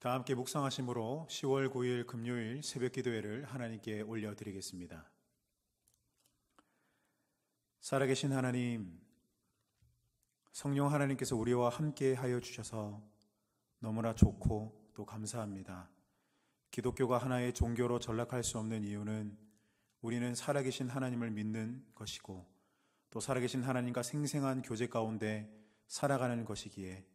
다 함께 묵상하심으로 10월 9일 금요일 새벽 기도회를 하나님께 올려드리겠습니다. 살아계신 하나님, 성령 하나님께서 우리와 함께 하여 주셔서 너무나 좋고 또 감사합니다. 기독교가 하나의 종교로 전락할 수 없는 이유는 우리는 살아계신 하나님을 믿는 것이고 또 살아계신 하나님과 생생한 교제 가운데 살아가는 것이기에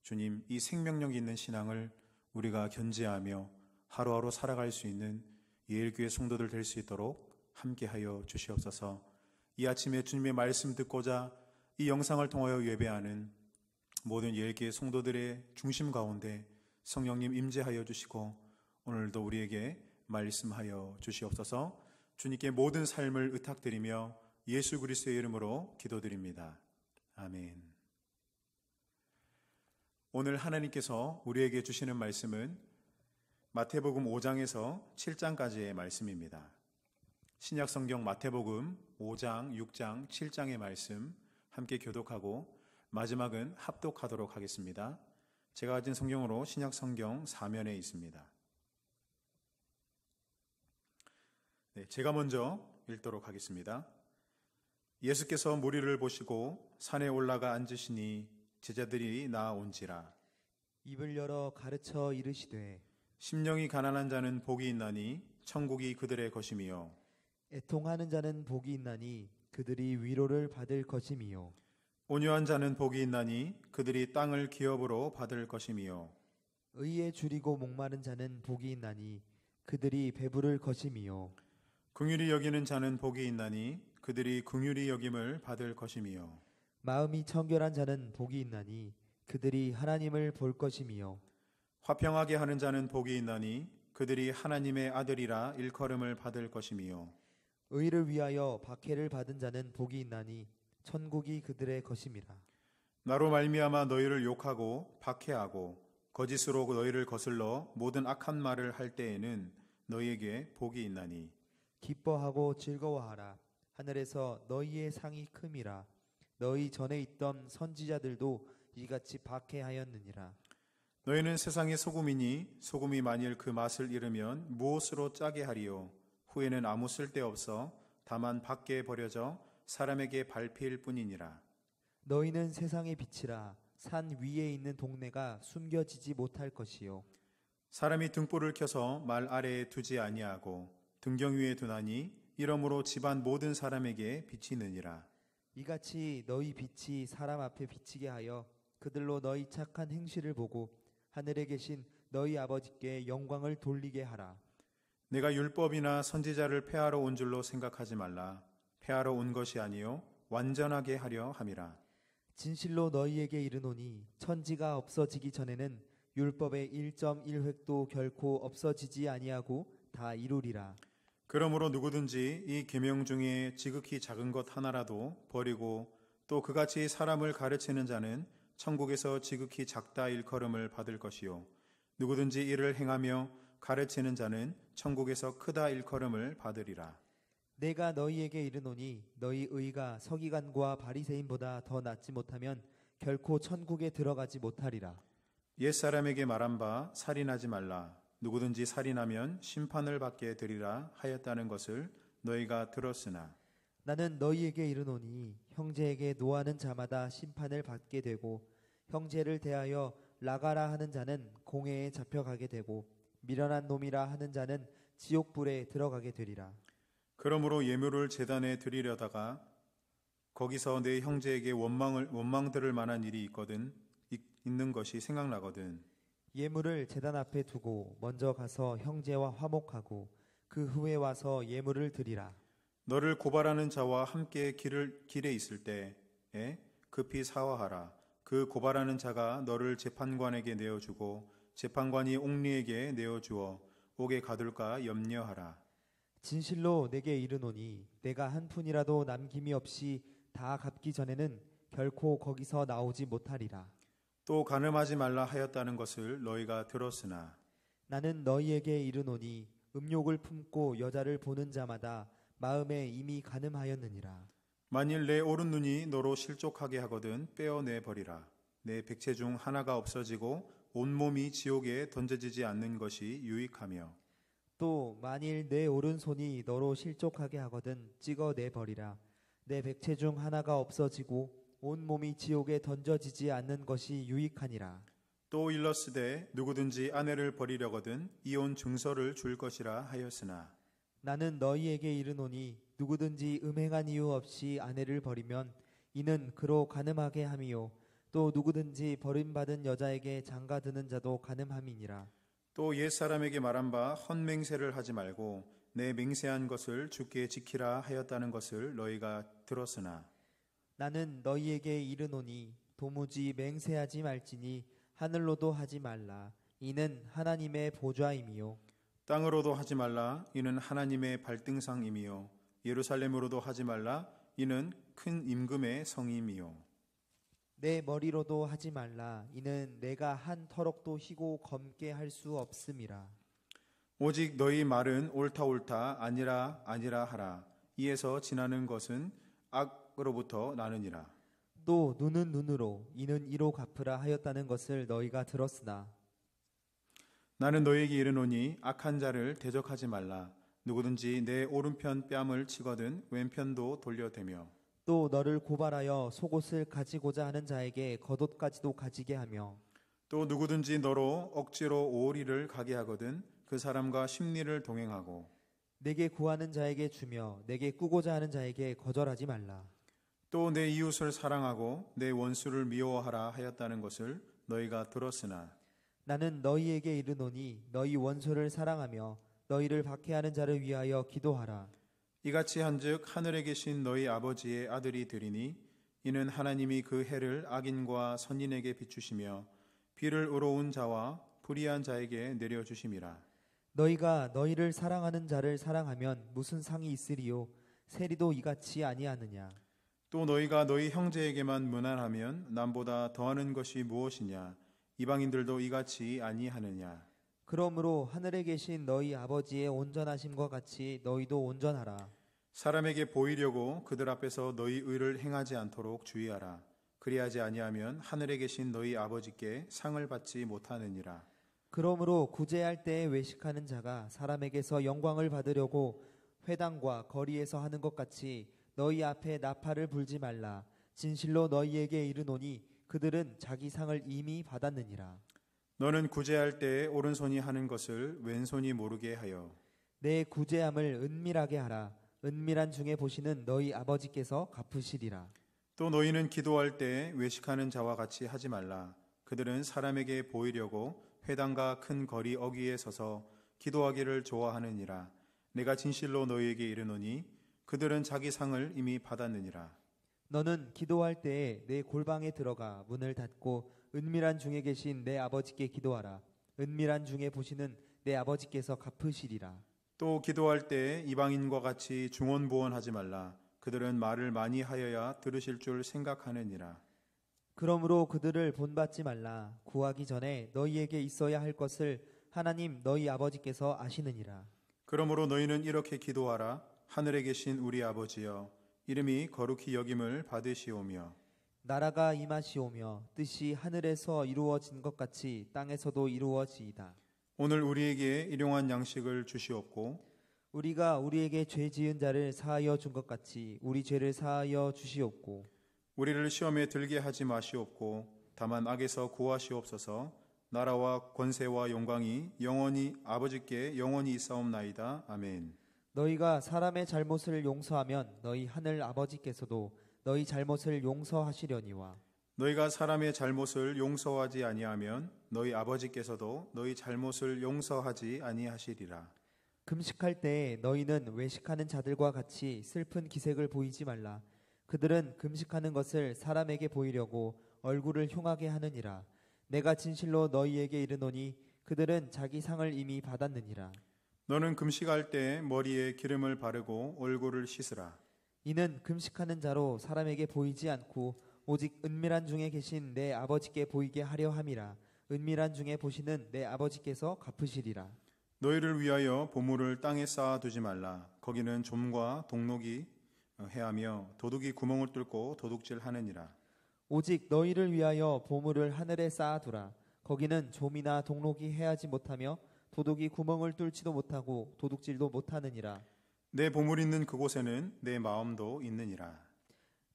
주님, 이 생명력 있는 신앙을 우리가 견지하며 하루하루 살아갈 수 있는 예일교회 성도들 될 수 있도록 함께하여 주시옵소서. 이 아침에 주님의 말씀 듣고자 이 영상을 통하여 예배하는 모든 예일교회 성도들의 중심 가운데 성령님 임재하여 주시고 오늘도 우리에게 말씀하여 주시옵소서. 주님께 모든 삶을 의탁드리며 예수 그리스도의 이름으로 기도드립니다. 아멘. 오늘 하나님께서 우리에게 주시는 말씀은 마태복음 5장에서 7장까지의 말씀입니다. 신약성경 마태복음 5장, 6장, 7장의 말씀 함께 교독하고 마지막은 합독하도록 하겠습니다. 제가 가진 성경으로 신약성경 4면에 있습니다. 제가 먼저 읽도록 하겠습니다. 예수께서 무리를 보시고 산에 올라가 앉으시니 제자들이 나아온지라. 입을 열어 가르쳐 이르시되 심령이 가난한 자는 복이 있나니 천국이 그들의 것이며 애통하는 자는 복이 있나니 그들이 위로를 받을 것이며 온유한 자는 복이 있나니 그들이 땅을 기업으로 받을 것이며 의에 줄이고 목마른 자는 복이 있나니 그들이 배부를 것이며 긍휼히 여기는 자는 복이 있나니 그들이 긍휼히 여김을 받을 것이며 마음이 청결한 자는 복이 있나니 그들이 하나님을 볼 것이며 화평하게 하는 자는 복이 있나니 그들이 하나님의 아들이라 일컬음을 받을 것이며 의를 위하여 박해를 받은 자는 복이 있나니 천국이 그들의 것임이라. 나로 말미암아 너희를 욕하고 박해하고 거짓으로 너희를 거슬러 모든 악한 말을 할 때에는 너희에게 복이 있나니 기뻐하고 즐거워하라. 하늘에서 너희의 상이 큼이라. 너희 전에 있던 선지자들도 이같이 박해하였느니라. 너희는 세상의 소금이니 소금이 만일 그 맛을 잃으면 무엇으로 짜게 하리요? 후에는 아무 쓸데없어 다만 밖에 버려져 사람에게 밟힐 뿐이니라. 너희는 세상의 빛이라. 산 위에 있는 동네가 숨겨지지 못할 것이요. 사람이 등불을 켜서 말 아래에 두지 아니하고 등경 위에 두나니 이러므로 집안 모든 사람에게 비치느니라. 이같이 너희 빛이 사람 앞에 비치게 하여 그들로 너희 착한 행실을 보고 하늘에 계신 너희 아버지께 영광을 돌리게 하라. 내가 율법이나 선지자를 폐하러 온 줄로 생각하지 말라. 폐하러 온 것이 아니요 완전하게 하려 함이라. 진실로 너희에게 이르노니 천지가 없어지기 전에는 율법의 1.1획도 결코 없어지지 아니하고 다 이루리라. 그러므로 누구든지 이 계명 중에 지극히 작은 것 하나라도 버리고 또 그같이 사람을 가르치는 자는 천국에서 지극히 작다 일컬음을 받을 것이요 누구든지 이를 행하며 가르치는 자는 천국에서 크다 일컬음을 받으리라. 내가 너희에게 이르노니 너희 의가 서기관과 바리새인보다 더 낫지 못하면 결코 천국에 들어가지 못하리라. 옛사람에게 말한 바 살인하지 말라. 누구든지 살인하면 심판을 받게 되리라 하였다는 것을 너희가 들었으나 나는 너희에게 이르노니 형제에게 노하는 자마다 심판을 받게 되고 형제를 대하여 나가라 하는 자는 공회에 잡혀가게 되고 미련한 놈이라 하는 자는 지옥불에 들어가게 되리라. 그러므로 예물을 제단에 드리려다가 거기서 내 형제에게 원망 들을 만한 일이 있는 것이 생각나거든. 예물을 제단 앞에 두고 먼저 가서 형제와 화목하고 그 후에 와서 예물을 드리라. 너를 고발하는 자와 함께 길에 있을 때에 급히 사화하라. 그 고발하는 자가 너를 재판관에게 내어주고 재판관이 옥리에게 내어주어 옥에 가둘까 염려하라. 진실로 내게 이르노니 내가 한 푼이라도 남김이 없이 다 갚기 전에는 결코 거기서 나오지 못하리라. 또 간음하지 말라 하였다는 것을 너희가 들었으나 나는 너희에게 이르노니 음욕을 품고 여자를 보는 자마다 마음에 이미 간음하였느니라. 만일 내 오른 눈이 너로 실족하게 하거든 떼어내 버리라. 내 백체 중 하나가 없어지고 온몸이 지옥에 던져지지 않는 것이 유익하며 또 만일 내 오른손이 너로 실족하게 하거든 찍어내 버리라. 내 백체 중 하나가 없어지고 온몸이 지옥에 던져지지 않는 것이 유익하니라. 또 일러스되 누구든지 아내를 버리려거든 이혼 증서를 줄 것이라 하였으나 나는 너희에게 이르노니 누구든지 음행한 이유 없이 아내를 버리면 이는 그로 간음하게 함이요 또 누구든지 버림받은 여자에게 장가드는 자도 간음함이니라. 또 옛사람에게 말한 바 헛맹세를 하지 말고 내 맹세한 것을 주께 지키라 하였다는 것을 너희가 들었으나 나는 너희에게 이르노니 도무지 맹세하지 말지니 하늘로도 하지 말라. 이는 하나님의 보좌임이요 땅으로도 하지 말라 이는 하나님의 발등상임이요 예루살렘으로도 하지 말라 이는 큰 임금의 성임이요 내 머리로도 하지 말라. 이는 내가 한 터럭도 희고 검게 할 수 없음이라. 오직 너희 말은 옳다 옳다 아니라 아니라 하라 이에서 지나는 것은 악으로부터 나느니라. 또 눈은 눈으로 이는 이로 갚으라 하였다는 것을 너희가 들었으나 나는 너희에게 이르노니 악한 자를 대적하지 말라. 누구든지 내 오른편 뺨을 치거든 왼편도 돌려대며 또 너를 고발하여 속옷을 가지고자 하는 자에게 겉옷까지도 가지게 하며 또 누구든지 너로 억지로 오리를 가게 하거든 그 사람과 심리를 동행하고 내게 구하는 자에게 주며 내게 꾸고자 하는 자에게 거절하지 말라. 또 내 이웃을 사랑하고 내 원수를 미워하라 하였다는 것을 너희가 들었으나 나는 너희에게 이르노니 너희 원수를 사랑하며 너희를 박해하는 자를 위하여 기도하라. 이같이 한즉 하늘에 계신 너희 아버지의 아들이 되리니 이는 하나님이 그 해를 악인과 선인에게 비추시며 비를 의로운 자와 불의한 자에게 내려주심이라. 너희가 너희를 사랑하는 자를 사랑하면 무슨 상이 있으리요 세리도 이같이 아니하느냐. 또 너희가 너희 형제에게만 무난하면 남보다 더하는 것이 무엇이냐. 이방인들도 이같이 아니하느냐. 그러므로 하늘에 계신 너희 아버지의 온전하심과 같이 너희도 온전하라. 사람에게 보이려고 그들 앞에서 너희 의를 행하지 않도록 주의하라. 그리하지 아니하면 하늘에 계신 너희 아버지께 상을 받지 못하느니라. 그러므로 구제할 때에 외식하는 자가 사람에게서 영광을 받으려고 회당과 거리에서 하는 것 같이 너희 앞에 나팔을 불지 말라. 진실로 너희에게 이르노니 그들은 자기 상을 이미 받았느니라. 너는 구제할 때에 오른손이 하는 것을 왼손이 모르게 하여 내 구제함을 은밀하게 하라. 은밀한 중에 보시는 너희 아버지께서 갚으시리라. 또 너희는 기도할 때에 외식하는 자와 같이 하지 말라. 그들은 사람에게 보이려고 회당과 큰 거리 어귀에 서서 기도하기를 좋아하느니라. 내가 진실로 너희에게 이르노니 그들은 자기 상을 이미 받았느니라. 너는 기도할 때에 내 골방에 들어가 문을 닫고 은밀한 중에 계신 내 아버지께 기도하라. 은밀한 중에 보시는 내 아버지께서 갚으시리라. 또 기도할 때에 이방인과 같이 중언부언하지 말라. 그들은 말을 많이 하여야 들으실 줄 생각하느니라. 그러므로 그들을 본받지 말라. 구하기 전에 너희에게 있어야 할 것을 하나님 너희 아버지께서 아시느니라. 그러므로 너희는 이렇게 기도하라. 하늘에 계신 우리 아버지여, 이름이 거룩히 여김을 받으시오며 나라가 임하시오며 뜻이 하늘에서 이루어진 것 같이 땅에서도 이루어지이다. 오늘 우리에게 일용할 양식을 주시옵고 우리가 우리에게 죄 지은 자를 사하여 준 것 같이 우리 죄를 사하여 주시옵고 우리를 시험에 들게 하지 마시옵고 다만 악에서 구하시옵소서. 나라와 권세와 영광이 영원히 아버지께 영원히 있사옵나이다. 아멘. 너희가 사람의 잘못을 용서하면 너희 하늘 아버지께서도 너희 잘못을 용서하시려니와 너희가 사람의 잘못을 용서하지 아니하면 너희 아버지께서도 너희 잘못을 용서하지 아니하시리라. 금식할 때에 너희는 외식하는 자들과 같이 슬픈 기색을 보이지 말라. 그들은 금식하는 것을 사람에게 보이려고 얼굴을 흉하게 하느니라. 내가 진실로 너희에게 이르노니 그들은 자기 상을 이미 받았느니라. 너는 금식할 때 머리에 기름을 바르고 얼굴을 씻으라. 이는 금식하는 자로 사람에게 보이지 않고 오직 은밀한 중에 계신 내 아버지께 보이게 하려 함이라. 은밀한 중에 보시는 내 아버지께서 갚으시리라. 너희를 위하여 보물을 땅에 쌓아두지 말라. 거기는 좀과 동록이 해하며 도둑이 구멍을 뚫고 도둑질하느니라. 오직 너희를 위하여 보물을 하늘에 쌓아두라. 거기는 좀이나 동록이 해하지 못하며 도둑이 구멍을 뚫지도 못하고 도둑질도 못하느니라. 내 보물 있는 그곳에는 내 마음도 있느니라.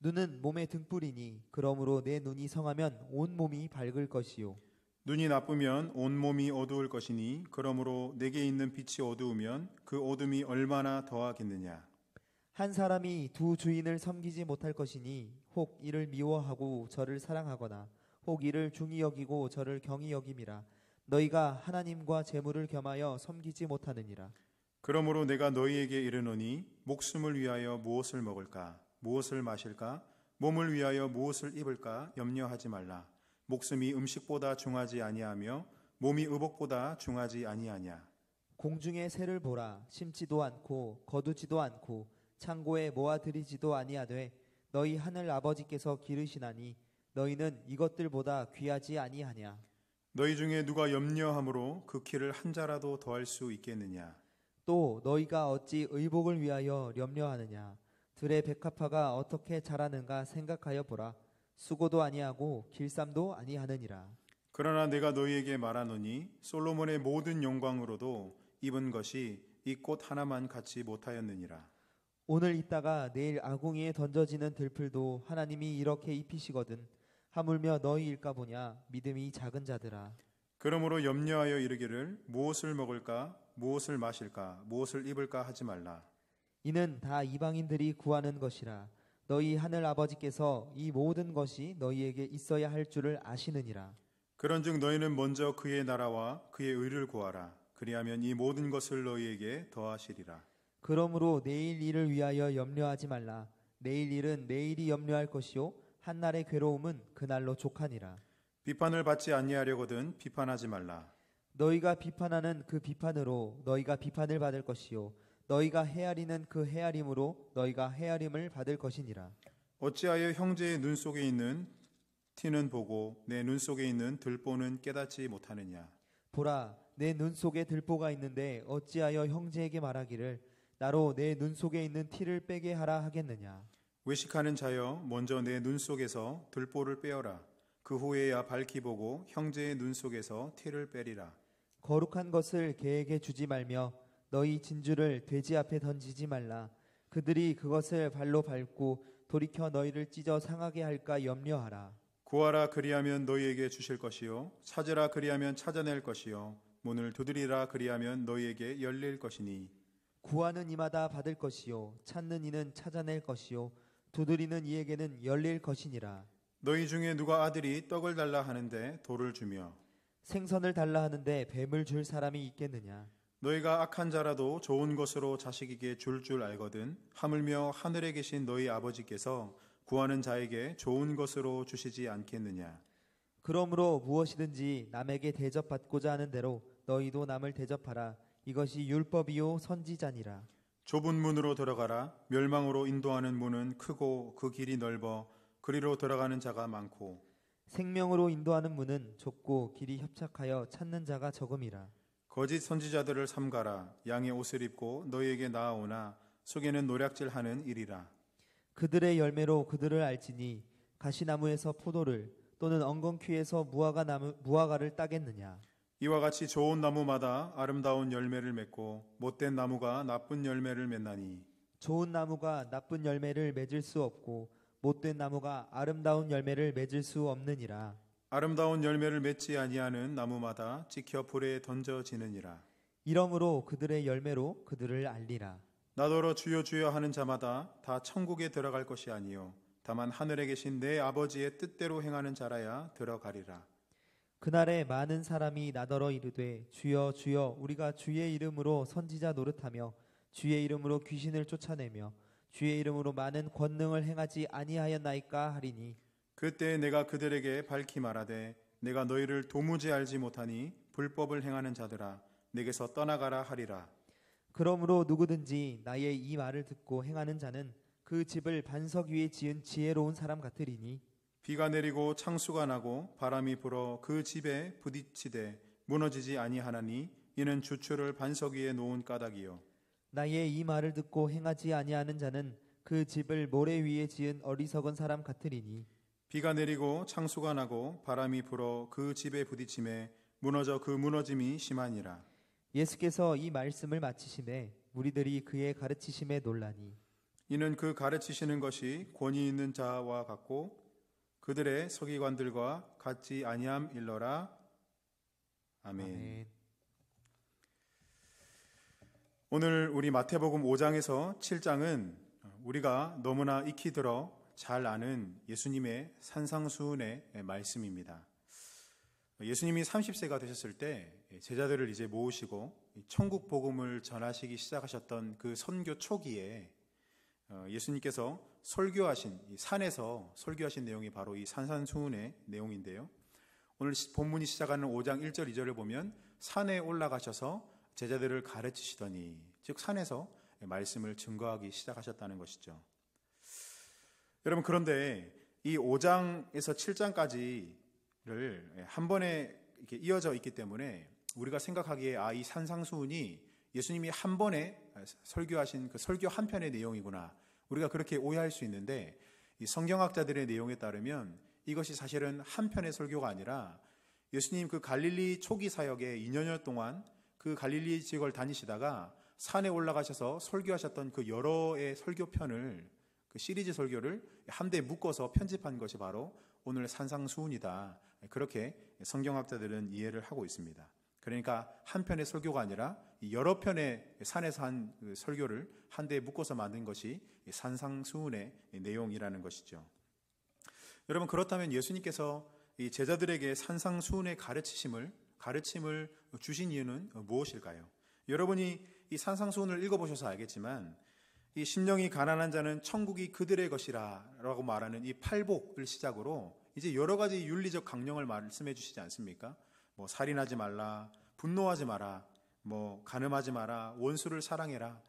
눈은 몸의 등불이니 그러므로 내 눈이 성하면 온 몸이 밝을 것이요 눈이 나쁘면 온 몸이 어두울 것이니 그러므로 내게 있는 빛이 어두우면 그 어둠이 얼마나 더하겠느냐. 한 사람이 두 주인을 섬기지 못할 것이니 혹 이를 미워하고 저를 사랑하거나 혹 이를 중히 여기고 저를 경히 여김이라. 너희가 하나님과 재물을 겸하여 섬기지 못하느니라. 그러므로 내가 너희에게 이르노니 목숨을 위하여 무엇을 먹을까 무엇을 마실까 몸을 위하여 무엇을 입을까 염려하지 말라. 목숨이 음식보다 중하지 아니하며 몸이 의복보다 중하지 아니하냐. 공중의 새를 보라. 심지도 않고 거두지도 않고 창고에 모아들이지도 아니하되 너희 하늘 아버지께서 기르시나니 너희는 이것들보다 귀하지 아니하냐. 너희 중에 누가 염려함으로 그 키를 한 자라도 더할 수 있겠느냐. 또 너희가 어찌 의복을 위하여 염려하느냐. 들의 백합화가 어떻게 자라는가 생각하여 보라. 수고도 아니하고 길쌈도 아니하느니라. 그러나 내가 너희에게 말하노니 솔로몬의 모든 영광으로도 입은 것이 이 꽃 하나만 갖지 못하였느니라. 오늘 있다가 내일 아궁이에 던져지는 들풀도 하나님이 이렇게 입히시거든. 하물며 너희일까 보냐. 믿음이 작은 자들아. 그러므로 염려하여 이르기를 무엇을 먹을까 무엇을 마실까 무엇을 입을까 하지 말라. 이는 다 이방인들이 구하는 것이라. 너희 하늘 아버지께서 이 모든 것이 너희에게 있어야 할 줄을 아시느니라. 그런즉 너희는 먼저 그의 나라와 그의 의를 구하라. 그리하면 이 모든 것을 너희에게 더하시리라. 그러므로 내일 일을 위하여 염려하지 말라. 내일 일은 내일이 염려할 것이요 한날의 괴로움은 그날로 족하니라. 비판을 받지 아니하려거든 비판하지 말라. 너희가 비판하는 그 비판으로 너희가 비판을 받을 것이요 너희가 헤아리는 그 헤아림으로 너희가 헤아림을 받을 것이니라. 어찌하여 형제의 눈 속에 있는 티는 보고 내 눈 속에 있는 들보는 깨닫지 못하느냐. 보라, 내 눈 속에 들보가 있는데 어찌하여 형제에게 말하기를 나로 내 눈 속에 있는 티를 빼게 하라 하겠느냐. 외식하는 자여 먼저 내 눈 속에서 들보를 빼어라. 그 후에야 밝히 보고 형제의 눈 속에서 티를 빼리라. 거룩한 것을 개에게 주지 말며 너희 진주를 돼지 앞에 던지지 말라. 그들이 그것을 발로 밟고 돌이켜 너희를 찢어 상하게 할까 염려하라. 구하라 그리하면 너희에게 주실 것이요 찾으라 그리하면 찾아낼 것이요 문을 두드리라 그리하면 너희에게 열릴 것이니 구하는 이마다 받을 것이요 찾는 이는 찾아낼 것이요 두드리는 이에게는 열릴 것이니라. 너희 중에 누가 아들이 떡을 달라 하는데 돌을 주며 생선을 달라 하는데 뱀을 줄 사람이 있겠느냐. 너희가 악한 자라도 좋은 것으로 자식에게 줄 알거든 하물며 하늘에 계신 너희 아버지께서 구하는 자에게 좋은 것으로 주시지 않겠느냐. 그러므로 무엇이든지 남에게 대접받고자 하는 대로 너희도 남을 대접하라. 이것이 율법이요 선지자니라. 좁은 문으로 들어가라. 멸망으로 인도하는 문은 크고 그 길이 넓어 그리로 들어가는 자가 많고 생명으로 인도하는 문은 좁고 길이 협착하여 찾는 자가 적음이라. 거짓 선지자들을 삼가라. 양의 옷을 입고 너희에게 나아오나 속에는 노략질하는 일이라. 그들의 열매로 그들을 알지니 가시나무에서 포도를 또는 엉겅퀴에서 무화과를 따겠느냐. 이와 같이 좋은 나무마다 아름다운 열매를 맺고 못된 나무가 나쁜 열매를 맺나니 좋은 나무가 나쁜 열매를 맺을 수 없고 못된 나무가 아름다운 열매를 맺을 수 없느니라. 아름다운 열매를 맺지 아니하는 나무마다 찍혀 불에 던져지느니라. 이러므로 그들의 열매로 그들을 알리라. 나더러 주여 주여 하는 자마다 다 천국에 들어갈 것이 아니요 다만 하늘에 계신 내 아버지의 뜻대로 행하는 자라야 들어가리라. 그날에 많은 사람이 나더러 이르되 주여 주여 우리가 주의 이름으로 선지자 노릇하며 주의 이름으로 귀신을 쫓아내며 주의 이름으로 많은 권능을 행하지 아니하였나이까 하리니 그때 내가 그들에게 밝히 말하되 내가 너희를 도무지 알지 못하니 불법을 행하는 자들아 내게서 떠나가라 하리라. 그러므로 누구든지 나의 이 말을 듣고 행하는 자는 그 집을 반석 위에 지은 지혜로운 사람 같으리니 비가 내리고 창수가 나고 바람이 불어 그 집에 부딪히되 무너지지 아니하나니 이는 주추를 반석 위에 놓은 까닭이요. 나의 이 말을 듣고 행하지 아니하는 자는 그 집을 모래 위에 지은 어리석은 사람 같으리니 비가 내리고 창수가 나고 바람이 불어 그 집에 부딪힘에 무너져 그 무너짐이 심하니라. 예수께서 이 말씀을 마치심에 무리들이 그의 가르치심에 놀라니 이는 그 가르치시는 것이 권위 있는 자와 같고 그들의 서기관들과 같지 아니함일러라. 아멘. 아멘. 오늘 우리 마태복음 5장에서 7장은 우리가 너무나 익히 들어 잘 아는 예수님의 산상수훈의 말씀입니다. 예수님이 30세가 되셨을 때 제자들을 이제 모으시고 천국 복음을 전하시기 시작하셨던 그 선교 초기에 예수님께서 설교하신 이 산에서 설교하신 내용이 바로 이 산상수훈의 내용인데요. 오늘 본문이 시작하는 5장 1절 2절을 보면 산에 올라가셔서 제자들을 가르치시더니, 즉 산에서 말씀을 증거하기 시작하셨다는 것이죠. 여러분, 그런데 이 5장에서 7장까지를 한 번에 이렇게 이어져 있기 때문에 우리가 생각하기에 이 산상수훈이 예수님이 한 번에 설교하신 그 설교 한 편의 내용이구나, 우리가 그렇게 오해할 수 있는데, 이 성경학자들의 내용에 따르면 이것이 사실은 한 편의 설교가 아니라 예수님 그 갈릴리 초기 사역에 2년여 동안 그 갈릴리 지역을 다니시다가 산에 올라가셔서 설교하셨던 그 여러의 설교편을, 그 시리즈 설교를 한데 묶어서 편집한 것이 바로 오늘 산상수훈이다, 그렇게 성경학자들은 이해를 하고 있습니다. 그러니까 한 편의 설교가 아니라 여러 편의 산에서 한 설교를 한데 묶어서 만든 것이 산상수훈의 내용이라는 것이죠. 여러분, 그렇다면 예수님께서 이 제자들에게 산상수훈의 가르침을 주신 이유는 무엇일까요? 여러분이 이 산상수훈을 읽어보셔서 알겠지만 이 심령이 가난한 자는 천국이 그들의 것이라 라고 말하는 이 팔복을 시작으로 이제 여러 가지 윤리적 강령을 말씀해 주시지 않습니까? 뭐 살인하지 말라, 분노하지 마라, 뭐 간음하지 마라, 원수를 사랑해라,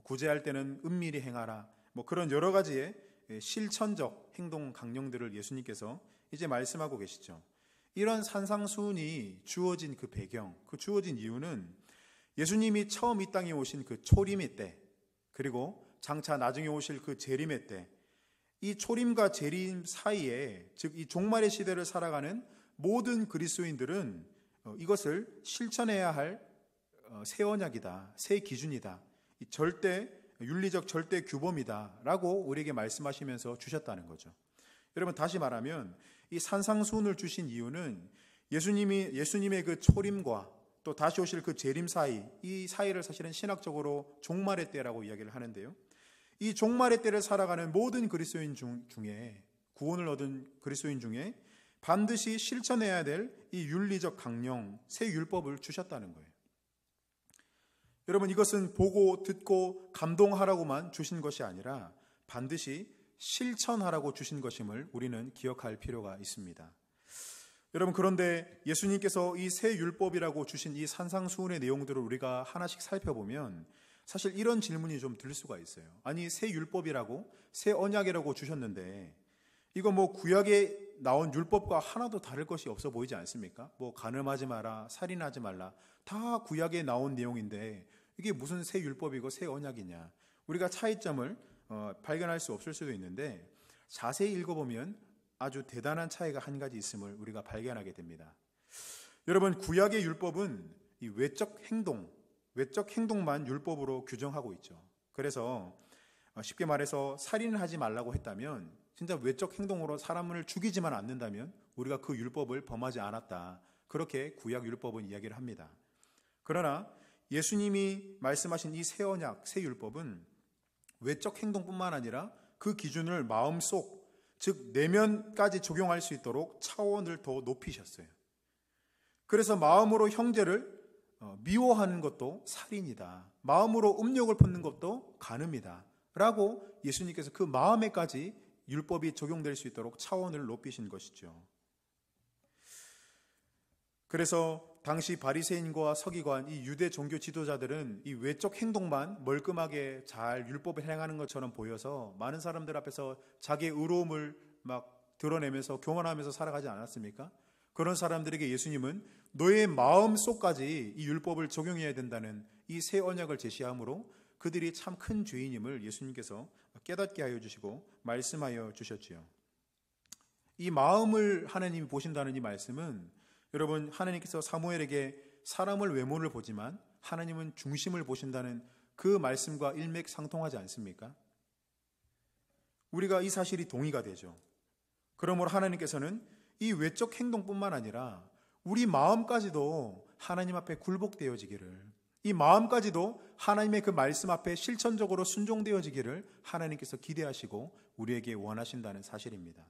구제할 때는 은밀히 행하라, 뭐 그런 여러 가지의 실천적 행동 강령들을 예수님께서 이제 말씀하고 계시죠. 이런 산상수훈이 주어진 그 배경, 그 주어진 이유는 예수님이 처음 이 땅에 오신 그 초림의 때, 그리고 장차 나중에 오실 그 재림의 때, 이 초림과 재림 사이에, 즉 이 종말의 시대를 살아가는 모든 그리스도인들은 이것을 실천해야 할 새 언약이다, 새 기준이다, 이 절대 윤리적 절대 규범이다 라고 우리에게 말씀하시면서 주셨다는 거죠. 여러분, 다시 말하면 이 산상수훈을 주신 이유는 예수님의 그 초림과 또 다시 오실 그 재림 사이, 이 사이를 사실은 신학적으로 종말의 때라고 이야기를 하는데요. 이 종말의 때를 살아가는 모든 그리스도인 중에, 구원을 얻은 그리스도인 중에 반드시 실천해야 될 이 윤리적 강령, 새 율법을 주셨다는 거예요. 여러분, 이것은 보고 듣고 감동하라고만 주신 것이 아니라 반드시 실천하라고 주신 것임을 우리는 기억할 필요가 있습니다. 여러분, 그런데 예수님께서 이 새 율법이라고 주신 이 산상수훈의 내용들을 우리가 하나씩 살펴보면 사실 이런 질문이 좀 들 수가 있어요. 아니, 새 율법이라고, 새 언약이라고 주셨는데 이거 뭐 구약에 나온 율법과 하나도 다를 것이 없어 보이지 않습니까? 뭐 간음하지 마라, 살인하지 말라, 다 구약에 나온 내용인데 이게 무슨 새 율법이고 새 언약이냐, 우리가 차이점을 발견할 수 없을 수도 있는데 자세히 읽어보면 아주 대단한 차이가 한 가지 있음을 우리가 발견하게 됩니다. 여러분, 구약의 율법은 이 외적 행동만 율법으로 규정하고 있죠. 그래서 쉽게 말해서 살인을 하지 말라고 했다면, 진짜 외적 행동으로 사람을 죽이지만 않는다면 우리가 그 율법을 범하지 않았다, 그렇게 구약 율법은 이야기를 합니다. 그러나 예수님이 말씀하신 이 새 언약, 새 율법은 외적 행동뿐만 아니라 그 기준을 마음속, 즉 내면까지 적용할 수 있도록 차원을 더 높이셨어요. 그래서 마음으로 형제를 미워하는 것도 살인이다, 마음으로 음욕을 품는 것도 간음이다 라고 예수님께서 그 마음에까지 율법이 적용될 수 있도록 차원을 높이신 것이죠. 그래서 당시 바리새인과 서기관, 이 유대 종교 지도자들은 이 외적 행동만 멀끔하게 잘 율법을 행하는 것처럼 보여서 많은 사람들 앞에서 자기의 의로움을 막 드러내면서 교만하면서 살아가지 않았습니까? 그런 사람들에게 예수님은 너의 마음속까지 이 율법을 적용해야 된다는 이 새 언약을 제시함으로 그들이 참 큰 죄인임을 예수님께서 깨닫게 하여 주시고 말씀하여 주셨지요. 이 마음을 하나님이 보신다는 이 말씀은 여러분, 하나님께서 사무엘에게 사람을 외모를 보지만 하나님은 중심을 보신다는 그 말씀과 일맥상통하지 않습니까? 우리가 이 사실이 동의가 되죠. 그러므로 하나님께서는 이 외적 행동뿐만 아니라 우리 마음까지도 하나님 앞에 굴복되어지기를, 이 마음까지도 하나님의 그 말씀 앞에 실천적으로 순종되어지기를 하나님께서 기대하시고 우리에게 원하신다는 사실입니다.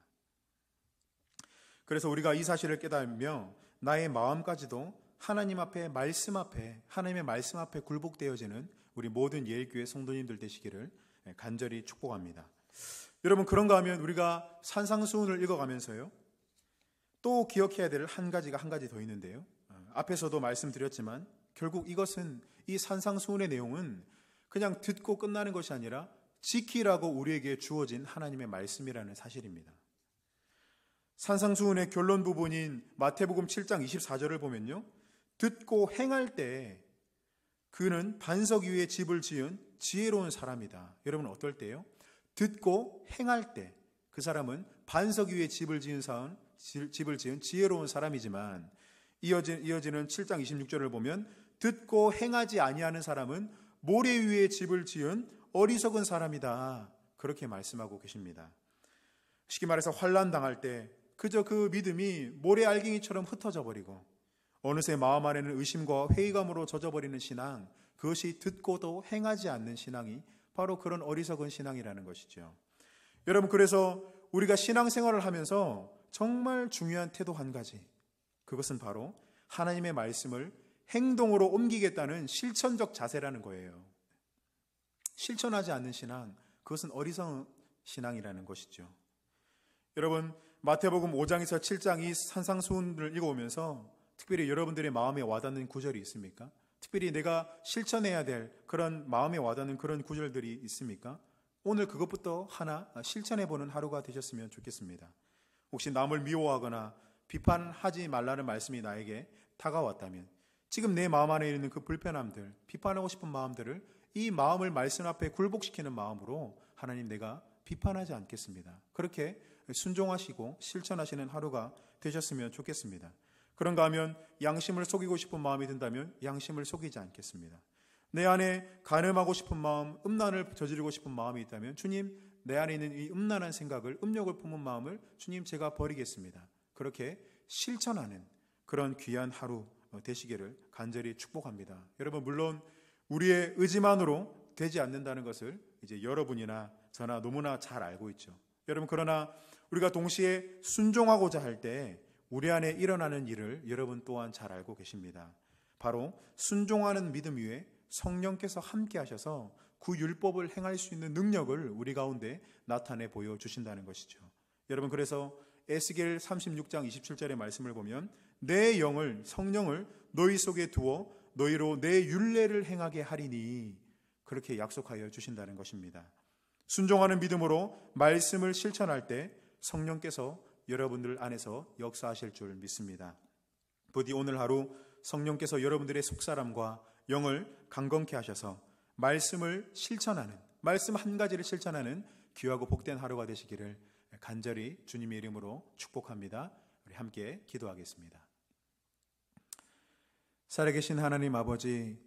그래서 우리가 이 사실을 깨달으며 나의 마음까지도 하나님 앞에, 말씀 앞에, 하나님의 말씀 앞에 굴복되어지는 우리 모든 예일교회 성도님들 되시기를 간절히 축복합니다. 여러분, 그런가 하면 우리가 산상수훈을 읽어가면서요, 또 기억해야 될 한 가지가 한 가지 더 있는데요, 앞에서도 말씀드렸지만 결국 이것은, 이 산상수훈의 내용은 그냥 듣고 끝나는 것이 아니라 지키라고 우리에게 주어진 하나님의 말씀이라는 사실입니다. 산상수훈의 결론 부분인 마태복음 7장 24절을 보면요, 듣고 행할 때 그는 반석 위에 집을 지은 지혜로운 사람이다. 여러분, 어떨 때요? 듣고 행할 때 그 사람은 반석 위에 집을 지은 지혜로운 사람이지만, 이어지는 7장 26절을 보면 듣고 행하지 아니하는 사람은 모래 위에 집을 지은 어리석은 사람이다. 그렇게 말씀하고 계십니다. 쉽게 말해서 환난 당할 때 그저 그 믿음이 모래 알갱이처럼 흩어져 버리고 어느새 마음 안에는 의심과 회의감으로 젖어버리는 신앙, 그것이 듣고도 행하지 않는 신앙이 바로 그런 어리석은 신앙이라는 것이죠. 여러분, 그래서 우리가 신앙생활을 하면서 정말 중요한 태도 한 가지, 그것은 바로 하나님의 말씀을 행동으로 옮기겠다는 실천적 자세라는 거예요. 실천하지 않는 신앙, 그것은 어리석은 신앙이라는 것이죠. 여러분, 마태복음 5장에서 7장 이 산상수훈을 읽어오면서 특별히 여러분들의 마음에 와닿는 구절이 있습니까? 특별히 내가 실천해야 될 그런 마음에 와닿는 그런 구절들이 있습니까? 오늘 그것부터 하나 실천해보는 하루가 되셨으면 좋겠습니다. 혹시 남을 미워하거나 비판하지 말라는 말씀이 나에게 다가왔다면, 지금 내 마음 안에 있는 그 불편함들, 비판하고 싶은 마음들을, 이 마음을 말씀 앞에 굴복시키는 마음으로 하나님, 내가 비판하지 않겠습니다. 그렇게 순종하시고 실천하시는 하루가 되셨으면 좋겠습니다. 그런가 하면 양심을 속이고 싶은 마음이 든다면 양심을 속이지 않겠습니다. 내 안에 간음하고 싶은 마음, 음란을 저지르고 싶은 마음이 있다면 주님, 내 안에 있는 이 음란한 생각을, 음욕을 품은 마음을 주님, 제가 버리겠습니다. 그렇게 실천하는 그런 귀한 하루 되시기를 간절히 축복합니다. 여러분, 물론 우리의 의지만으로 되지 않는다는 것을 이제 여러분이나 저나 너무나 잘 알고 있죠. 여러분, 그러나 우리가 동시에 순종하고자 할 때 우리 안에 일어나는 일을 여러분 또한 잘 알고 계십니다. 바로 순종하는 믿음 위에 성령께서 함께 하셔서 그 율법을 행할 수 있는 능력을 우리 가운데 나타내 보여주신다는 것이죠. 여러분, 그래서 에스겔 36장 27절의 말씀을 보면 내 영을, 성령을 너희 속에 두어 너희로 내 율례를 행하게 하리니, 그렇게 약속하여 주신다는 것입니다. 순종하는 믿음으로 말씀을 실천할 때 성령께서 여러분들 안에서 역사하실 줄 믿습니다. 부디 오늘 하루 성령께서 여러분들의 속사람과 영을 강건케 하셔서 말씀을 실천하는, 말씀 한 가지를 실천하는 귀하고 복된 하루가 되시기를 간절히 주님의 이름으로 축복합니다. 우리 함께 기도하겠습니다. 살아계신 하나님 아버지,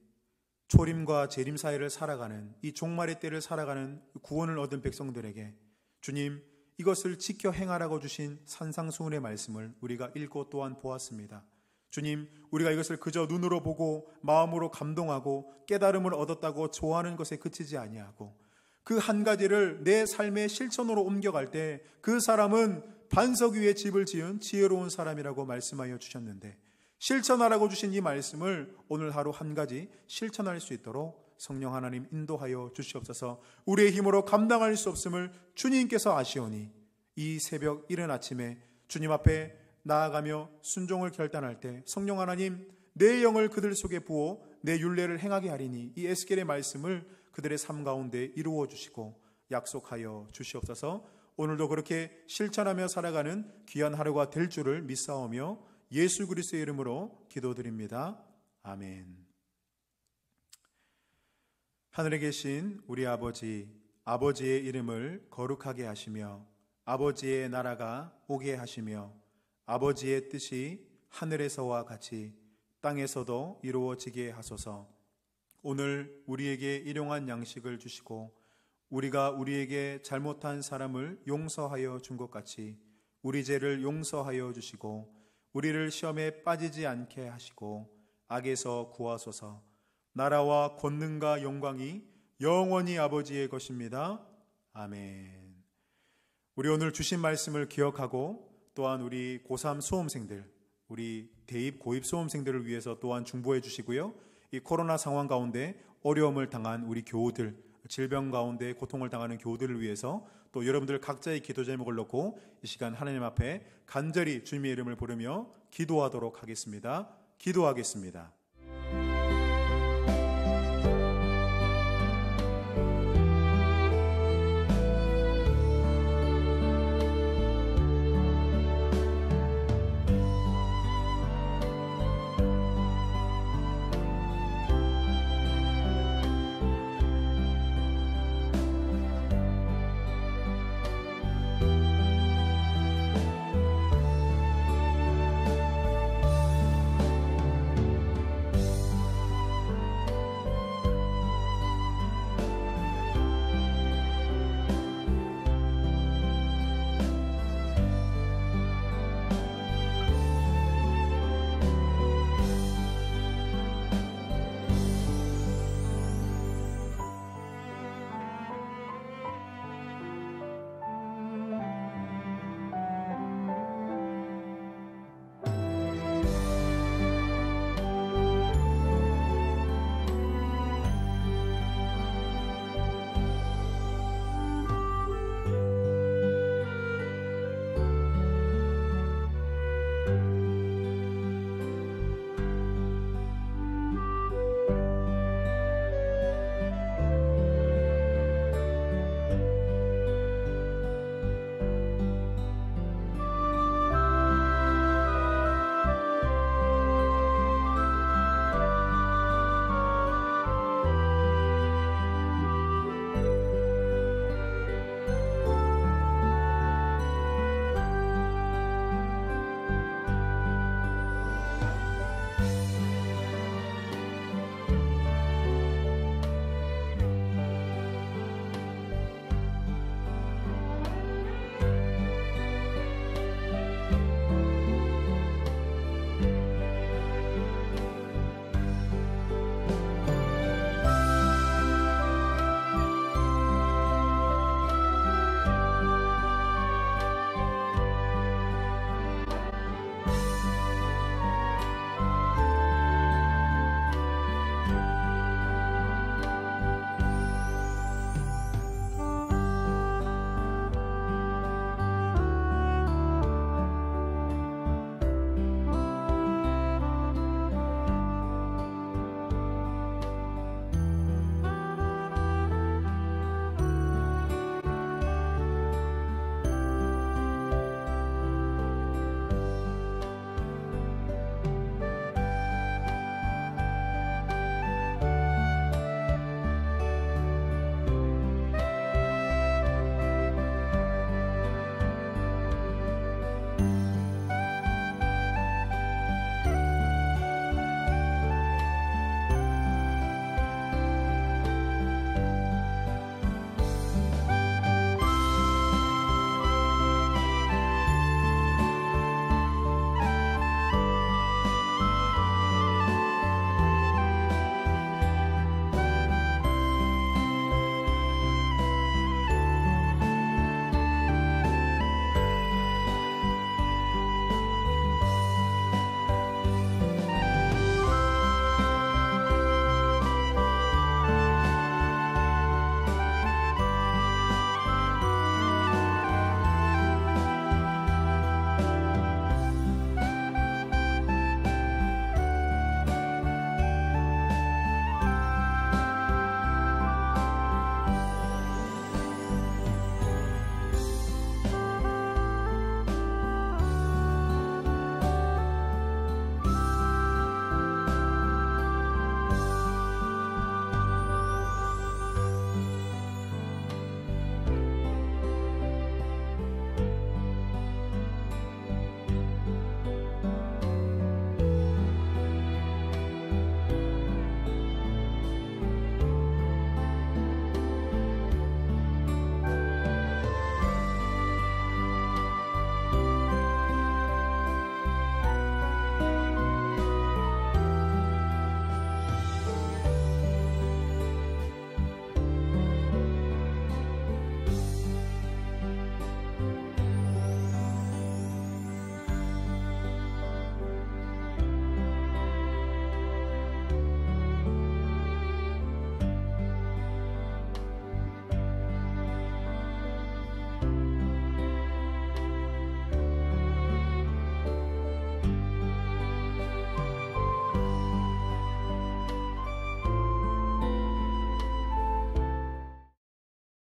초림과 재림 사이를 살아가는, 이 종말의 때를 살아가는 구원을 얻은 백성들에게 주님, 이것을 지켜 행하라고 주신 산상수훈의 말씀을 우리가 읽고 또한 보았습니다. 주님, 우리가 이것을 그저 눈으로 보고 마음으로 감동하고 깨달음을 얻었다고 좋아하는 것에 그치지 아니하고 그 한 가지를 내 삶의 실천으로 옮겨갈 때 그 사람은 반석 위에 집을 지은 지혜로운 사람이라고 말씀하여 주셨는데, 실천하라고 주신 이 말씀을 오늘 하루 한 가지 실천할 수 있도록 성령 하나님 인도하여 주시옵소서. 우리의 힘으로 감당할 수 없음을 주님께서 아시오니 이 새벽 이른 아침에 주님 앞에 나아가며 순종을 결단할 때 성령 하나님, 내 영을 그들 속에 부어 내 율례를 행하게 하리니, 이 에스겔의 말씀을 그들의 삶 가운데 이루어 주시고 약속하여 주시옵소서. 오늘도 그렇게 실천하며 살아가는 귀한 하루가 될 줄을 믿사오며 예수 그리스도의 이름으로 기도드립니다. 아멘. 하늘에 계신 우리 아버지, 아버지의 이름을 거룩하게 하시며 아버지의 나라가 오게 하시며 아버지의 뜻이 하늘에서와 같이 땅에서도 이루어지게 하소서. 오늘 우리에게 일용할 양식을 주시고 우리가 우리에게 잘못한 사람을 용서하여 준 것 같이 우리 죄를 용서하여 주시고 우리를 시험에 빠지지 않게 하시고 악에서 구하소서. 나라와 권능과 영광이 영원히 아버지의 것입니다. 아멘. 우리 오늘 주신 말씀을 기억하고 또한 우리 고3 수험생들, 우리 대입 고입 수험생들을 위해서 또한 중보해 주시고요. 이 코로나 상황 가운데 어려움을 당한 우리 교우들, 질병 가운데 고통을 당하는 교우들을 위해서 또 여러분들 각자의 기도 제목을 놓고 이 시간 하나님 앞에 간절히 주님의 이름을 부르며 기도하도록 하겠습니다. 기도하겠습니다.